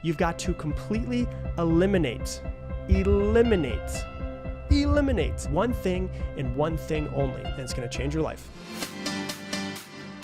you've got to completely eliminate one thing and one thing only, and it's going to change your life.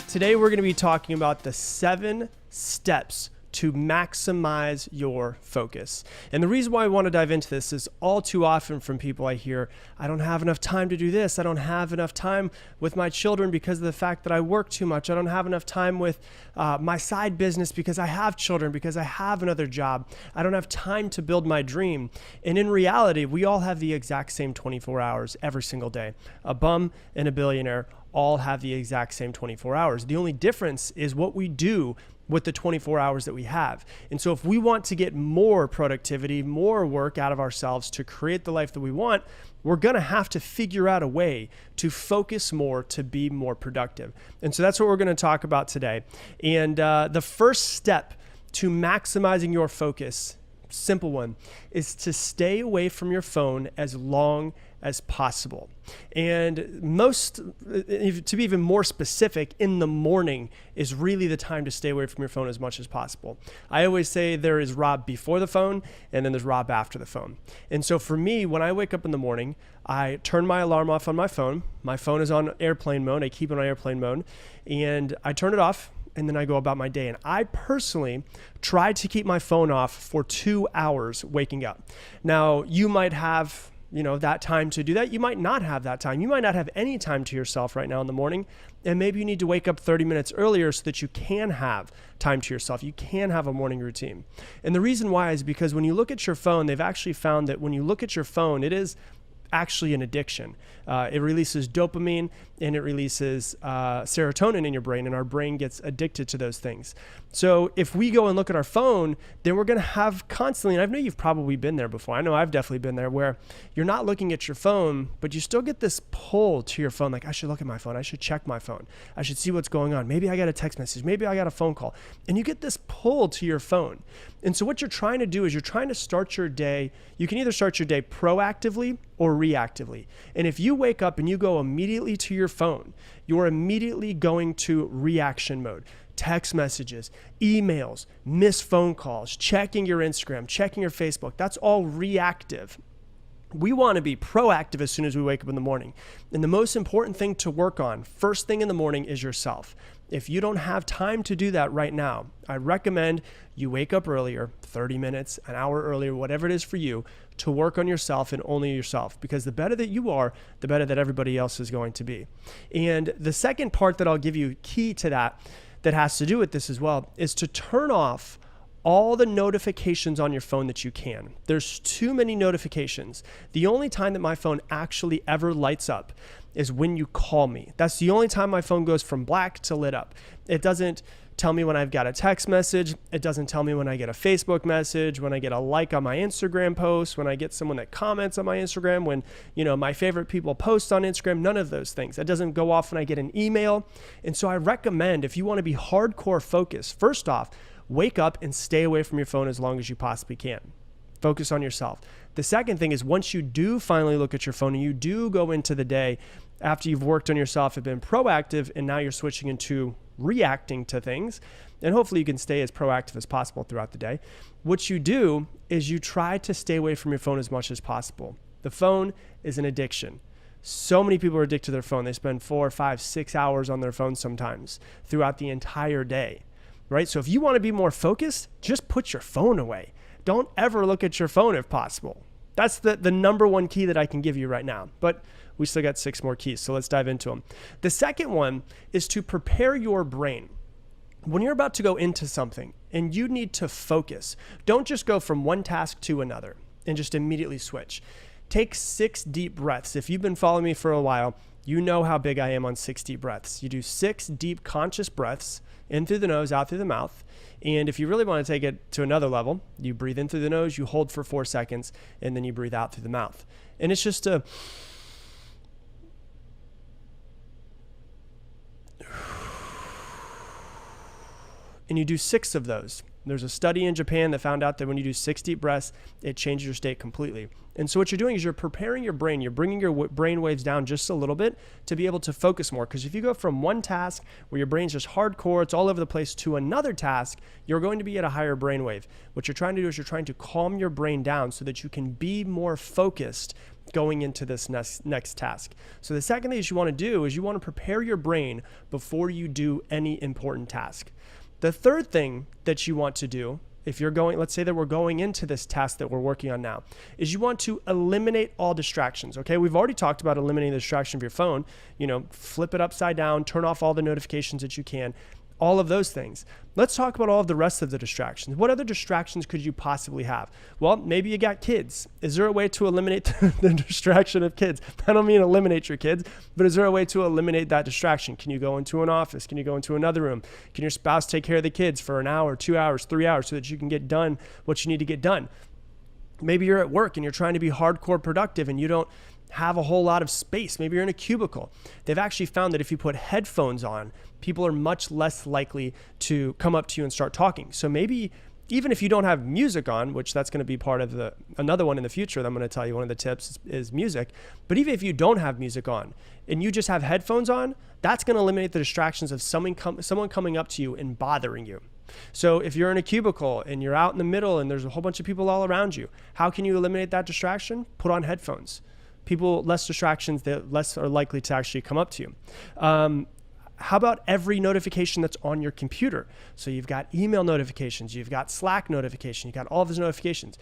Today, we're going to be talking about the 7 steps to maximize your focus. And the reason why I want to dive into this is all too often from people I hear, I don't have enough time to do this. I don't have enough time with my children because of the fact that I work too much. I don't have enough time with my side business because I have children, because I have another job. I don't have time to build my dream. And in reality, we all have the exact same 24 hours every single day. A bum and a billionaire all have the exact same 24 hours. The only difference is what we do with the 24 hours that we have. And so if we want to get more productivity, more work out of ourselves to create the life that we want, we're going to have to figure out a way to focus more, to be more productive. And so that's what we're going to talk about today. And the first step to maximizing your focus, simple one, is to stay away from your phone as long as possible. And to be even more specific, in the morning is really the time to stay away from your phone as much as possible. I always say there is Rob before the phone, and then there's Rob after the phone. And so for me, when I wake up in the morning, I turn my alarm off on my phone. My phone is on airplane mode. I keep it on airplane mode, and I turn it off, and then I go about my day. And I personally try to keep my phone off for 2 hours waking up. Now, you might have that time to do that. You might not have that time. You might not have any time to yourself right now in the morning. And maybe you need to wake up 30 minutes earlier so that you can have time to yourself. You can have a morning routine. And the reason why is because when you look at your phone, they've actually found that when you look at your phone, it is actually an addiction. It releases dopamine and it releases serotonin in your brain, and our brain gets addicted to those things. So if we go and look at our phone, then we're going to have constantly, and I know you've probably been there before. I know I've definitely been there, where you're not looking at your phone, but you still get this pull to your phone. Like, I should look at my phone. I should check my phone. I should see what's going on. Maybe I got a text message. Maybe I got a phone call. And you get this pull to your phone. And so what you're trying to do is you're trying to start your day. You can either start your day proactively or reactively. And if you wake up and you go immediately to your phone, you're immediately going to reaction mode. Text messages, emails, missed phone calls, checking your Instagram, checking your Facebook. That's all reactive. We want to be proactive as soon as we wake up in the morning. And the most important thing to work on first thing in the morning is yourself. If you don't have time to do that right now, I recommend you wake up earlier, 30 minutes, an hour earlier, whatever it is for you, to work on yourself and only yourself. Because the better that you are, the better that everybody else is going to be. And the second part that I'll give you key to that has to do with this as well, is to turn off all the notifications on your phone that you can. There's too many notifications. The only time that my phone actually ever lights up is when you call me. That's the only time my phone goes from black to lit up. It doesn't tell me when I've got a text message. It doesn't tell me when I get a Facebook message, when I get a like on my Instagram post, when I get someone that comments on my Instagram, when, my favorite people post on Instagram, none of those things. It doesn't go off when I get an email. And so I recommend, if you want to be hardcore focused, first off, wake up and stay away from your phone as long as you possibly can. Focus on yourself. The second thing is, once you do finally look at your phone and you do go into the day after you've worked on yourself and been proactive, and now you're switching into reacting to things, and hopefully you can stay as proactive as possible throughout the day. What you do is you try to stay away from your phone as much as possible. The phone is an addiction. So many people are addicted to their phone. They spend 4, 5, 6 hours on their phone sometimes throughout the entire day, right? So if you want to be more focused, just put your phone away. Don't ever look at your phone if possible. That's the number one key that I can give you right now. But we still got 6 more keys, so let's dive into them. The second one is to prepare your brain. When you're about to go into something and you need to focus, don't just go from one task to another and just immediately switch. Take 6 deep breaths. If you've been following me for a while, you know how big I am on 6 deep breaths. You do 6 deep conscious breaths, in through the nose, out through the mouth. And if you really want to take it to another level, you breathe in through the nose, you hold for 4 seconds, and then you breathe out through the mouth. And it's just a... and you do 6 of those. There's a study in Japan that found out that when you do 6 deep breaths, it changes your state completely. And so what you're doing is you're preparing your brain. You're bringing your brain waves down just a little bit to be able to focus more. Because if you go from one task where your brain's just hardcore, it's all over the place, to another task, you're going to be at a higher brain wave. What you're trying to do is you're trying to calm your brain down so that you can be more focused going into this next task. So the second thing that you want to do is you want to prepare your brain before you do any important task. The third thing that you want to do, if you're going, let's say that we're going into this task that we're working on now, is you want to eliminate all distractions. Okay, we've already talked about eliminating the distraction of your phone. Flip it upside down, turn off all the notifications that you can, all of those things. Let's talk about all of the rest of the distractions. What other distractions could you possibly have? Well, maybe you got kids. Is there a way to eliminate the distraction of kids? I don't mean eliminate your kids, but is there a way to eliminate that distraction? Can you go into an office? Can you go into another room? Can your spouse take care of the kids for an hour, 2 hours, 3 hours so that you can get done what you need to get done? Maybe you're at work and you're trying to be hardcore productive and you don't have a whole lot of space. Maybe you're in a cubicle. They've actually found that if you put headphones on, people are much less likely to come up to you and start talking. So maybe even if you don't have music on, which that's going to be part of another one in the future that I'm going to tell you, one of the tips is music. But even if you don't have music on and you just have headphones on, that's going to eliminate the distractions of someone coming up to you and bothering you. So if you're in a cubicle and you're out in the middle and there's a whole bunch of people all around you, how can you eliminate that distraction? Put on headphones. People, less distractions, they're less are likely to actually come up to you. How about every notification that's on your computer? So you've got email notifications, you've got Slack notification, you've got all of those notifications.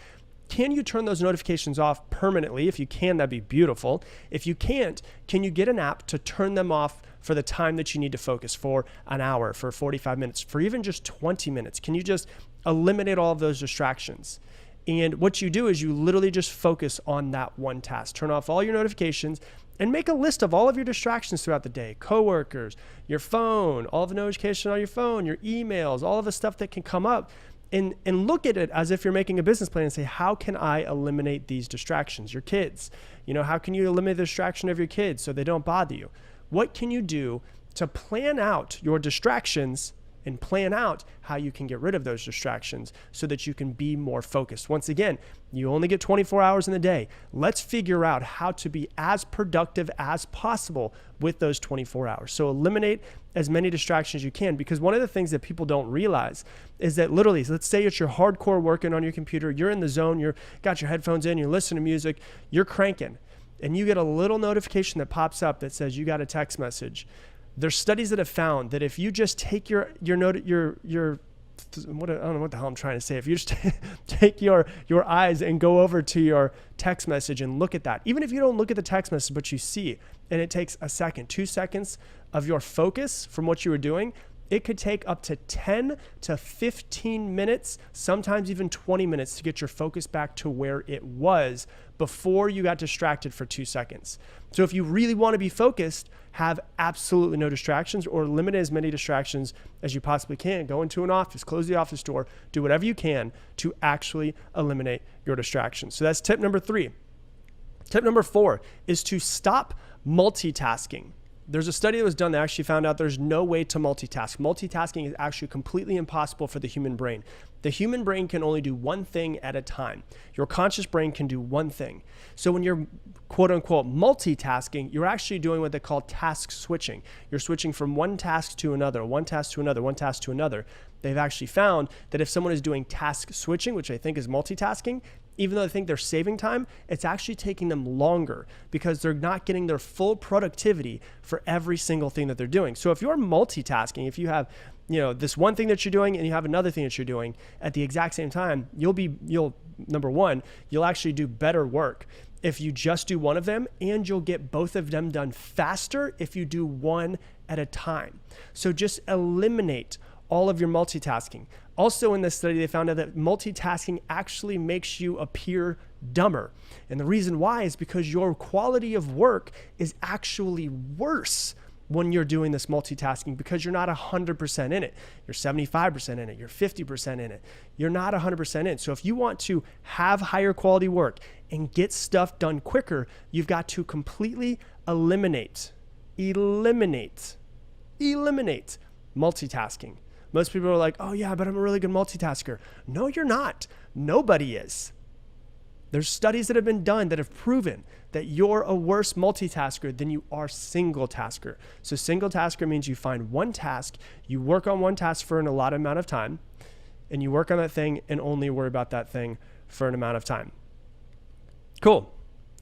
Can you turn those notifications off permanently? If you can, that'd be beautiful. If you can't, can you get an app to turn them off for the time that you need to focus, for an hour, for 45 minutes, for even just 20 minutes? Can you just eliminate all of those distractions? And what you do is you literally just focus on that one task. Turn off all your notifications and make a list of all of your distractions throughout the day. Coworkers, your phone, all of the notifications on your phone, your emails, all of the stuff that can come up. And look at it as if you're making a business plan and say, how can I eliminate these distractions? Your kids, how can you eliminate the distraction of your kids so they don't bother you? What can you do to plan out your distractions and plan out how you can get rid of those distractions so that you can be more focused? Once again, you only get 24 hours in the day. Let's figure out how to be as productive as possible with those 24 hours. So eliminate as many distractions as you can, because one of the things that people don't realize is that literally, let's say it's your hardcore working on your computer, you're in the zone, you're got your headphones in, you're listening to music, you're cranking, and you get a little notification that pops up that says you got a text message. There's studies that have found that if you just take I don't know what the hell I'm trying to say. If you just take your eyes and go over to your text message and look at that, even if you don't look at the text message, but you see, and it takes a second, 2 seconds of your focus from what you were doing, it could take up to 10 to 15 minutes, sometimes even 20 minutes to get your focus back to where it was before you got distracted for 2 seconds. So if you really want to be focused, have absolutely no distractions, or limit as many distractions as you possibly can. Go into an office, close the office door, do whatever you can to actually eliminate your distractions. So that's tip number 3. Tip number 4 is to stop multitasking. There's a study that was done that actually found out there's no way to multitask. Multitasking is actually completely impossible for the human brain. The human brain can only do one thing at a time. Your conscious brain can do one thing. So when you're quote unquote multitasking, you're actually doing what they call task switching. You're switching from one task to another, one task to another, one task to another. They've actually found that if someone is doing task switching, which I think is multitasking, even though they think they're saving time, it's actually taking them longer because they're not getting their full productivity for every single thing that they're doing. So if you're multitasking, if you have, this one thing that you're doing and you have another thing that you're doing at the exact same time, you'll number one, you'll actually do better work if you just do one of them, and you'll get both of them done faster if you do one at a time. So just eliminate all of your multitasking. Also in this study, they found out that multitasking actually makes you appear dumber. And the reason why is because your quality of work is actually worse when you're doing this multitasking, because you're not 100% in it. You're 75% in it. You're 50% in it. You're not 100% in. So if you want to have higher quality work and get stuff done quicker, you've got to completely eliminate multitasking. Most people are like, oh yeah, but I'm a really good multitasker. No, you're not. Nobody is. There's studies that have been done that have proven that you're a worse multitasker than you are single tasker. So single tasker means you find one task, you work on one task for an allotted amount of time, and you work on that thing and only worry about that thing for an amount of time. Cool.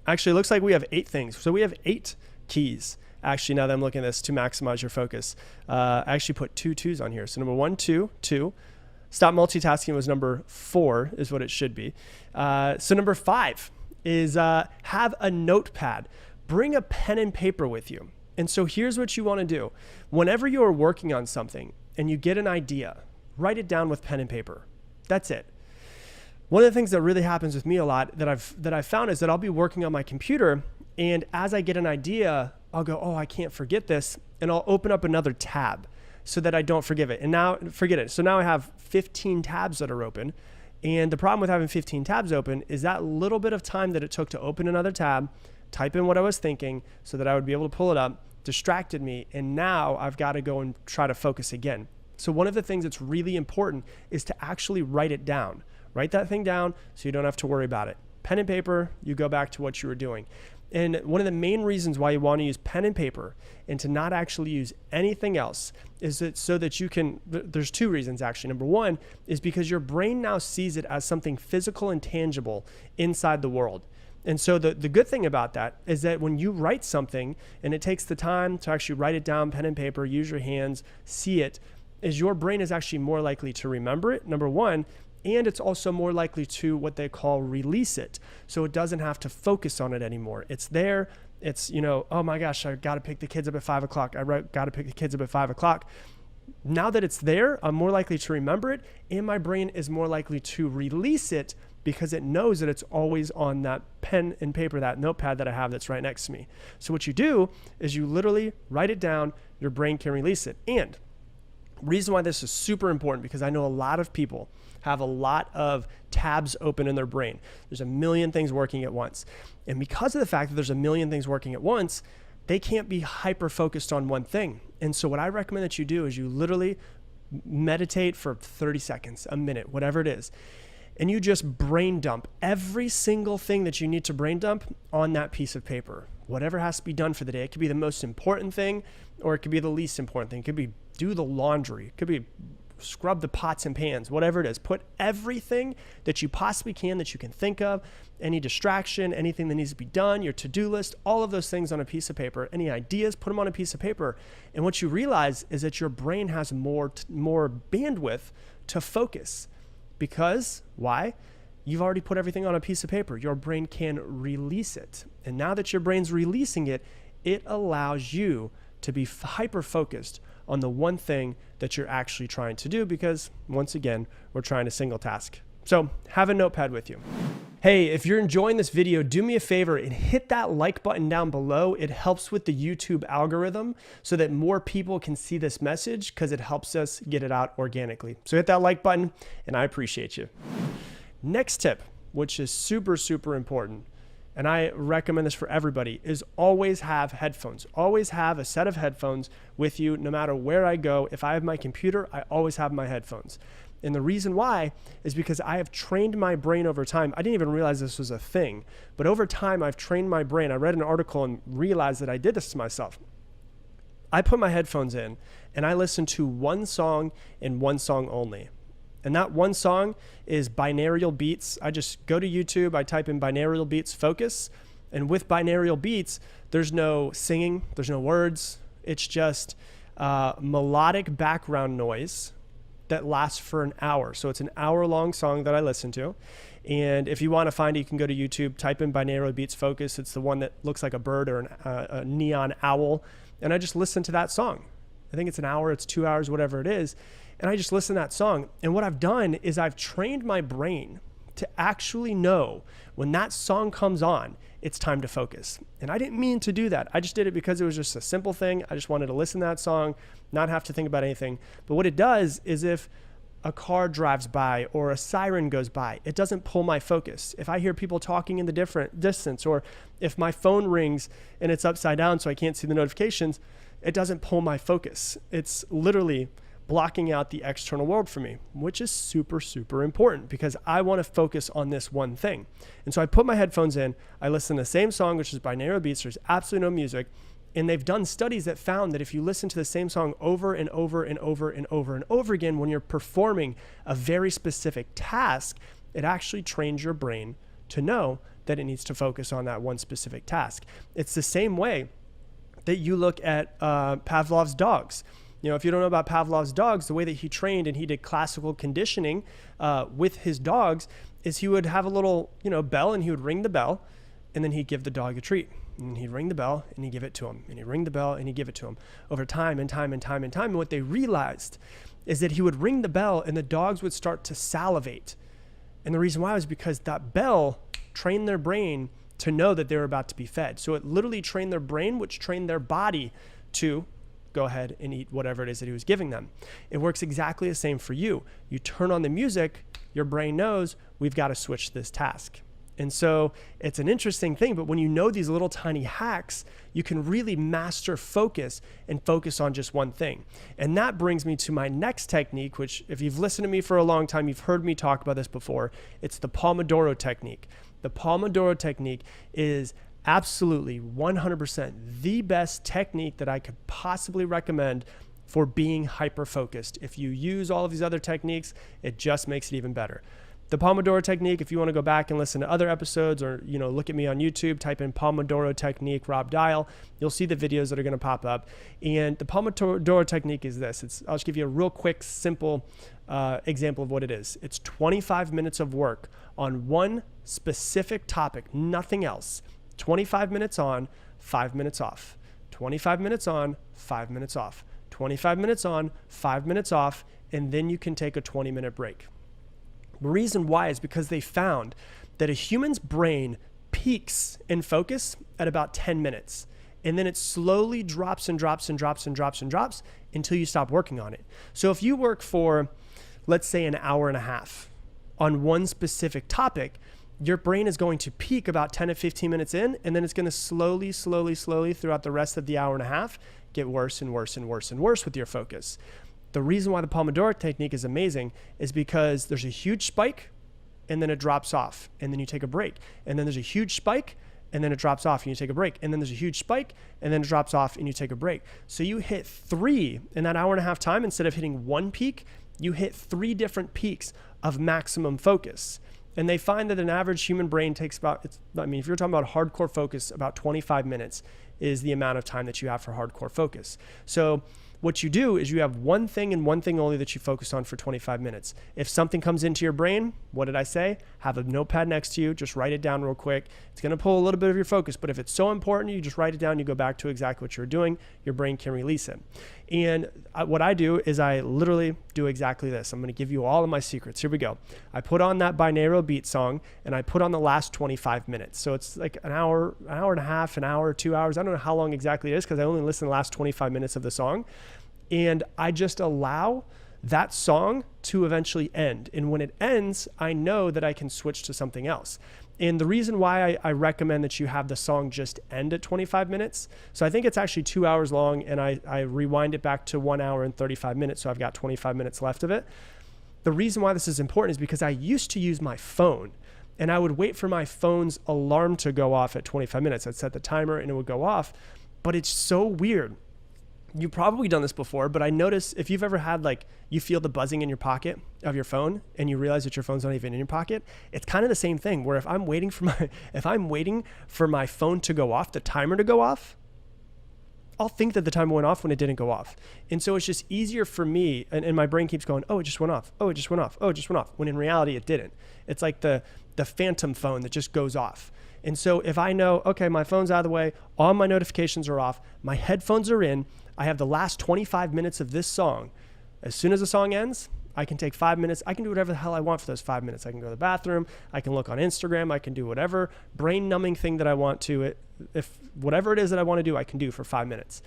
Actually, it looks like we have 8 things. So we have 8 keys. Actually, now that I'm looking at this, to maximize your focus. I actually put 2 2s on here. So number 1, 2, 2. Stop multitasking was number 4 is what it should be. So number 5 is have a notepad. Bring a pen and paper with you. And so here's what you want to do. Whenever you are working on something and you get an idea, write it down with pen and paper. That's it. One of the things that really happens with me a lot that I've found is that I'll be working on my computer, and as I get an idea, I'll go, oh, I can't forget this, and I'll open up another tab so that I don't forget it. So now I have 15 tabs that are open. And the problem with having 15 tabs open is that little bit of time that it took to open another tab, type in what I was thinking so that I would be able to pull it up, distracted me. And now I've got to go and try to focus again. So one of the things that's really important is to actually write it down. Write that thing down so you don't have to worry about it. Pen and paper, you go back to what you were doing. And one of the main reasons why you want to use pen and paper and to not actually use anything else is that so that you can, there's 2 reasons actually. Number 1 is because your brain now sees it as something physical and tangible inside the world. And so the good thing about that is that when you write something and it takes the time to actually write it down, pen and paper, use your hands, see it, is your brain is actually more likely to remember it, number 1, and it's also more likely to what they call release it. So it doesn't have to focus on it anymore. It's there. It's, oh my gosh, I got to pick the kids up at 5 o'clock. Got to pick the kids up at 5 o'clock. Now that it's there, I'm more likely to remember it, and my brain is more likely to release it because it knows that it's always on that pen and paper, that notepad that I have that's right next to me. So what you do is you literally write it down, your brain can release it. And reason why this is super important, because I know a lot of people have a lot of tabs open in their brain. There's a million things working at once. And because of the fact that there's a million things working at once, they can't be hyper focused on one thing. And so what I recommend that you do is you literally meditate for 30 seconds, a minute, whatever it is. And you just brain dump every single thing that you need to brain dump on that piece of paper. Whatever has to be done for the day. It could be the most important thing, or it could be the least important thing. It could be do the laundry. It could be scrub the pots and pans, whatever it is. Put everything that you possibly can, that you can think of, any distraction, anything that needs to be done, your to-do list, all of those things on a piece of paper. Any ideas, put them on a piece of paper. And what you realize is that your brain has more bandwidth to focus. Because, why? You've already put everything on a piece of paper. Your brain can release it. And now that your brain's releasing it, it allows you to be hyper-focused on the one thing that you're actually trying to do, because once again, we're trying to single task. So have a notepad with you. Hey, if you're enjoying this video, do me a favor and hit that like button down below. It helps with the YouTube algorithm so that more people can see this message, because it helps us get it out organically. So hit that like button, and I appreciate you. Next tip, which is super, super important, and I recommend this for everybody, is always have headphones. Always have a set of headphones with you no matter where I go. If I have my computer, I always have my headphones. And the reason why is because I have trained my brain over time. I didn't even realize this was a thing, but over time I've trained my brain. I read an article and realized that I did this to myself. I put my headphones in and I listen to one song and one song only. And that one song is binaural beats. I just go to YouTube, I type in binaural beats focus. And with binaural beats, there's no singing, there's no words. It's just melodic background noise that lasts for an hour. So it's an hour-long song that I listen to. And if you want to find it, you can go to YouTube, type in binaural beats focus. It's the one that looks like a bird or a neon owl. And I just listen to that song. I think it's an hour, it's 2 hours, whatever it is. And I just listen to that song. And what I've done is I've trained my brain to actually know when that song comes on, it's time to focus. And I didn't mean to do that. I just did it because it was just a simple thing. I just wanted to listen to that song, not have to think about anything. But what it does is if a car drives by or a siren goes by, it doesn't pull my focus. If I hear people talking in the different distance, or if my phone rings and it's upside down so I can't see the notifications, it doesn't pull my focus. It's literally blocking out the external world for me, which is super, super important because I want to focus on this one thing. And so I put my headphones in, I listen to the same song, which is binaural beats, there's absolutely no music. And they've done studies that found that if you listen to the same song over and over and over and over and over again, when you're performing a very specific task, it actually trains your brain to know that it needs to focus on that one specific task. It's the same way that you look at Pavlov's dogs. You know, if you don't know about Pavlov's dogs, the way that he trained and he did classical conditioning with his dogs is he would have a little, bell, and he would ring the bell, and then he'd give the dog a treat. And he'd ring the bell and he'd give it to him. And he'd ring the bell and he'd give it to him over time and time and time and time. And what they realized is that he would ring the bell and the dogs would start to salivate. And the reason why was because that bell trained their brain to know that they were about to be fed. So it literally trained their brain, which trained their body to go ahead and eat whatever it is that he was giving them. It works exactly the same for you. You turn on the music, your brain knows we've got to switch this task. And so it's an interesting thing, but when you know these little tiny hacks, you can really master focus and focus on just one thing. And that brings me to my next technique, which if you've listened to me for a long time, you've heard me talk about this before. It's the Pomodoro technique. The Pomodoro technique is absolutely 100% the best technique that I could possibly recommend for being hyper-focused. If you use all of these other techniques, it just makes it even better. The Pomodoro technique, if you want to go back and listen to other episodes or, look at me on YouTube, type in Pomodoro technique, Rob Dial, you'll see the videos that are going to pop up. And the Pomodoro technique is this. I'll just give you a real quick, simple example of what it is. It's 25 minutes of work on one specific topic, nothing else. 25 minutes on, 5 minutes off. 25 minutes on, 5 minutes off. 25 minutes on, 5 minutes off, and then you can take a 20-minute break. The reason why is because they found that a human's brain peaks in focus at about 10 minutes. And then it slowly drops and drops and drops and drops and drops until you stop working on it. So if you work for, let's say, an hour and a half on one specific topic, your brain is going to peak about 10 to 15 minutes in, and then it's going to slowly throughout the rest of the hour and a half get worse and worse and worse and worse with your focus. The reason why the Pomodoro technique is amazing is because there's a huge spike and then it drops off and then you take a break. And then there's a huge spike and then it drops off and you take a break. And then there's a huge spike and then it drops off and you take a break. So you hit 3 in that hour and a half time. Instead of hitting one peak, you hit 3 different peaks of maximum focus. And they find that an average human brain takes if you're talking about hardcore focus, about 25 minutes is the amount of time that you have for hardcore focus. So what you do is you have one thing and one thing only that you focus on for 25 minutes. If something comes into your brain, what did I say? Have a notepad next to you. Just write it down real quick. It's going to pull a little bit of your focus, but if it's so important, you just write it down. You go back to exactly what you're doing. Your brain can release it. And what I do is I literally do exactly this. I'm going to give you all of my secrets. Here we go. I put on that binaural beat song and I put on the last 25 minutes. So it's like an hour and a half, an hour, 2 hours. I don't know how long exactly it is because I only listen to the last 25 minutes of the song. And I just allow that song to eventually end. And when it ends, I know that I can switch to something else. And the reason why I recommend that you have the song just end at 25 minutes, so I think it's actually 2 hours long, and I rewind it back to 1 hour and 35 minutes, so I've got 25 minutes left of it. The reason why this is important is because I used to use my phone, and I would wait for my phone's alarm to go off at 25 minutes. I'd set the timer, and it would go off. But it's so weird. You've probably done this before, but I notice if you've ever had you feel the buzzing in your pocket of your phone and you realize that your phone's not even in your pocket, it's kind of the same thing where if I'm waiting for my phone to go off, the timer to go off, I'll think that the timer went off when it didn't go off. And so it's just easier for me, and my brain keeps going, oh, it just went off. Oh, it just went off. Oh, it just went off. When in reality, it didn't. It's like the phantom phone that just goes off. And so if I know, okay, my phone's out of the way, all my notifications are off, my headphones are in, I have the last 25 minutes of this song. As soon as the song ends, I can take 5 minutes. I can do whatever the hell I want for those 5 minutes. I can go to the bathroom. I can look on Instagram. I can do whatever brain-numbing thing that I want to. If whatever it is that I want to do, I can do for 5 minutes.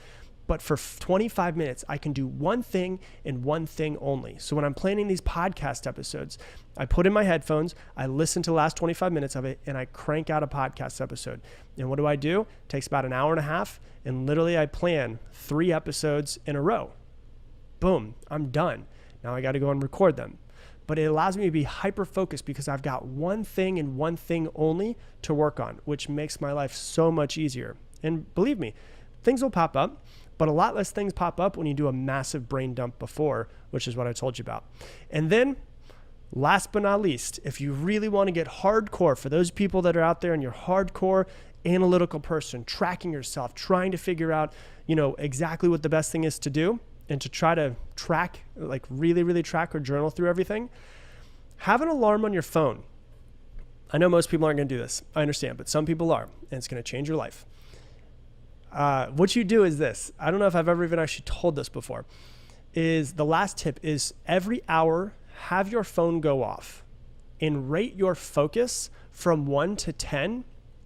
But for 25 minutes, I can do one thing and one thing only. So when I'm planning these podcast episodes, I put in my headphones, I listen to the last 25 minutes of it, and I crank out a podcast episode. And what do? It takes about an hour and a half, and literally I plan 3 episodes in a row. boom, I'm done. Now I got to go and record them. But it allows me to be hyper-focused because I've got one thing and one thing only to work on, which makes my life so much easier. And believe me, things will pop up, but a lot less things pop up when you do a massive brain dump before, which is what I told you about. And then last but not least, if you really want to get hardcore, for those people that are out there and you're hardcore analytical person, tracking yourself, trying to figure out, exactly what the best thing is to do, and to try to track, like really, really track or journal through everything, have an alarm on your phone. I know most people aren't going to do this. I understand, but some people are, and it's going to change your life. What you do is this. I don't know if I've ever even actually told this before. Is the last tip is every hour, have your phone go off and rate your focus from 1 to 10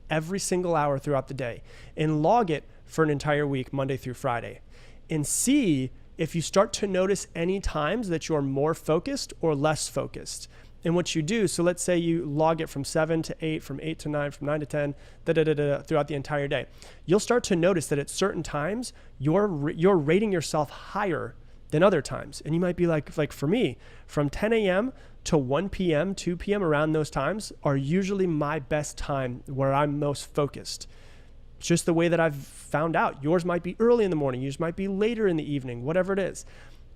every single hour throughout the day, and log it for an entire week, Monday through Friday, and see if you start to notice any times that you're more focused or less focused. And what you do, so let's say you log it from 7 to 8, from 8 to 9, from 9 to 10, throughout the entire day. You'll start to notice that at certain times, you're rating yourself higher than other times. And you might be like for me, from 10 a.m. to 1 p.m., 2 p.m., around those times are usually my best time where I'm most focused. It's just the way that I've found out. Yours might be early in the morning. Yours might be later in the evening, whatever it is.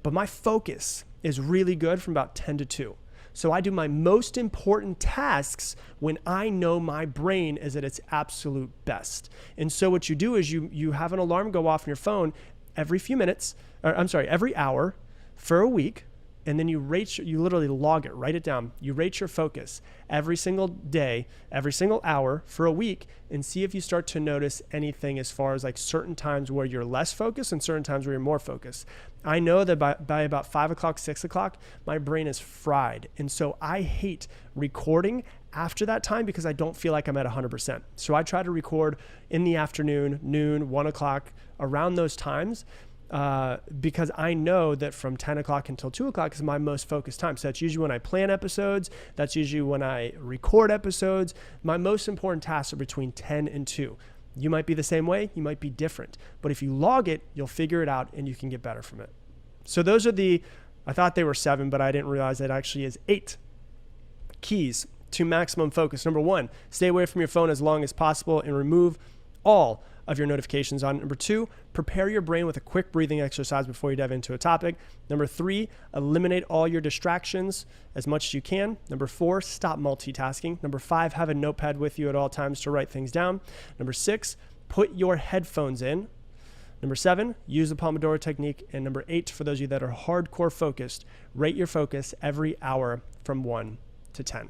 But my focus is really good from about 10 to 2. So I do my most important tasks when I know my brain is at its absolute best. And so what you do is you have an alarm go off on your phone every every hour for a week. And then you literally log it, write it down. You rate your focus every single day, every single hour for a week, and see if you start to notice anything as far as like certain times where you're less focused and certain times where you're more focused. I know that by about 5 o'clock, 6 o'clock, my brain is fried. And so I hate recording after that time because I don't feel like I'm at 100%. So I try to record in the afternoon, noon, 1 o'clock, around those times. Because I know that from 10 o'clock until 2 o'clock is my most focused time. So that's usually when I plan episodes. That's usually when I record episodes. My most important tasks are between 10 and 2. You might be the same way. You might be different. But if you log it, you'll figure it out and you can get better from it. So those are I thought they were 7, but I didn't realize it actually is 8 keys to maximum focus. Number 1, stay away from your phone as long as possible and remove all of your notifications on. Number 2, prepare your brain with a quick breathing exercise before you dive into a topic. Number 3, eliminate all your distractions as much as you can. Number 4, stop multitasking. Number 5, have a notepad with you at all times to write things down. Number 6, put your headphones in. Number 7, use the Pomodoro technique. And number 8, for those of you that are hardcore focused, rate your focus every hour from 1 to 10.